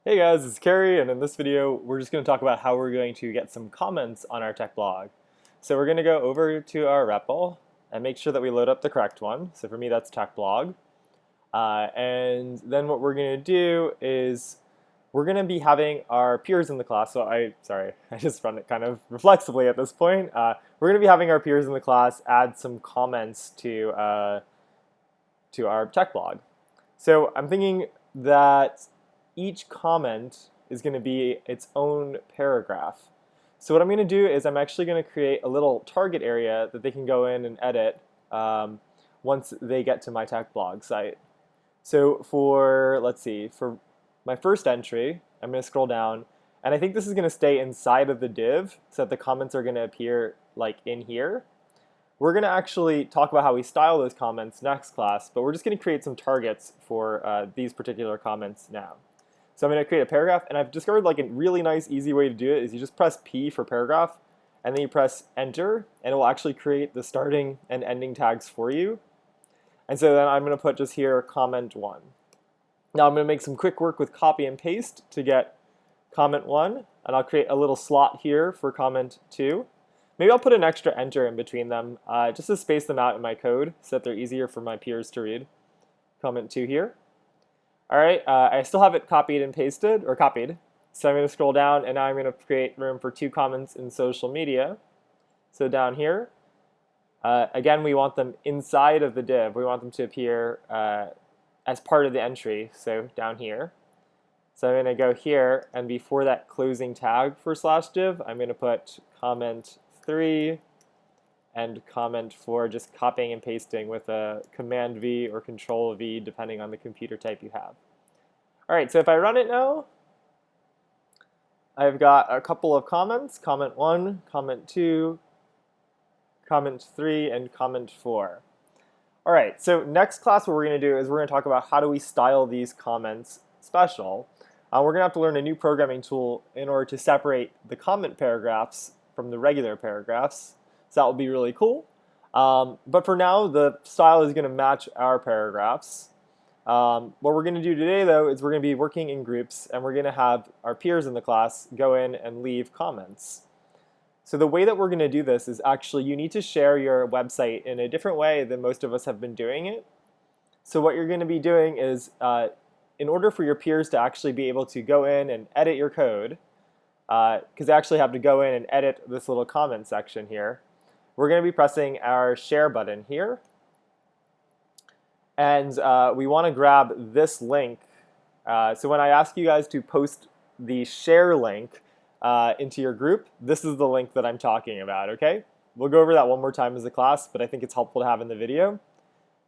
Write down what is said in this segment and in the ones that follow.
Hey guys, it's Carrie, and in this video, we're just going to talk about how we're going to get some comments on our tech blog. So we're going to go over to our REPL and make sure that we load up the correct one. So for me, that's tech blog. And then what we're going to do is we're going to be having our peers in the class. So sorry, I just run it kind of reflexively at this point. We're going to be having our peers in the class add some comments to our tech blog. So I'm thinking that each comment is going to be its own paragraph. So what I'm going to do is I'm actually going to create a little target area that they can go in and edit once they get to my tech blog site. So let's see, for my first entry, I'm going to scroll down, and I think this is going to stay inside of the div so that the comments are going to appear like in here. We're going to actually talk about how we style those comments next class, but we're just going to create some targets for these particular comments now. So I'm going to create a paragraph, and I've discovered like a really nice, easy way to do it is you just press P for paragraph, and then you press enter, and it will actually create the starting and ending tags for you. And so then I'm going to put just here comment 1. Now I'm going to make some quick work with copy and paste to get comment 1, and I'll create a little slot here for comment 2. Maybe I'll put an extra enter in between them just to space them out in my code so that they're easier for my peers to read. Comment 2 here. All right, I still have it copied and pasted, or copied. So I'm going to scroll down, and now I'm going to create room for 2 comments in social media. So down here, again, we want them inside of the div. We want them to appear as part of the entry, so down here. So I'm going to go here, and before that closing tag for /div, I'm going to put comment 3 and comment 4, just copying and pasting with a Command V or Control V, depending on the computer type you have. All right, so if I run it now, I've got a couple of comments, comment 1, comment 2, comment 3, and comment 4. All right, so next class what we're going to do is we're going to talk about how do we style these comments special. We're going to have to learn a new programming tool in order to separate the comment paragraphs from the regular paragraphs. So that will be really cool. But for now, the style is going to match our paragraphs. What we're going to do today, though, is we're going to be working in groups, and we're going to have our peers in the class go in and leave comments. So the way that we're going to do this is actually you need to share your website in a different way than most of us have been doing it. So what you're going to be doing is, in order for your peers to actually be able to go in and edit your code, because they actually have to go in and edit this little comment section here, we're going to be pressing our share button here. And we want to grab this link. So when I ask you guys to post the share link into your group, this is the link that I'm talking about, okay? We'll go over that one more time as a class, but I think it's helpful to have in the video.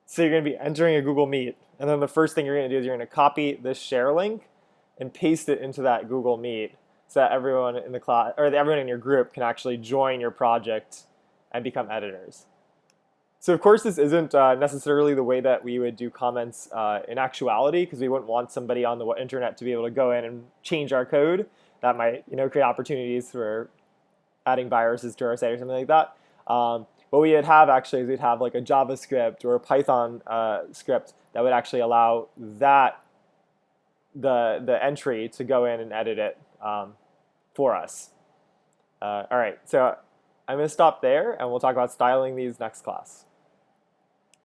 So you're going to be entering a Google Meet, and then the first thing you're going to do is you're going to copy this share link and paste it into that Google Meet so that everyone in the class, or everyone in your group, can actually join your project and become editors. So of course this isn't necessarily the way that we would do comments in actuality, because we wouldn't want somebody on the internet to be able to go in and change our code. That might create opportunities for adding viruses to our site or something like that. What we would have actually is we'd have like a JavaScript or a Python script that would actually allow the entry to go in and edit it for us. All right, so I'm going to stop there, and we'll talk about styling these next class.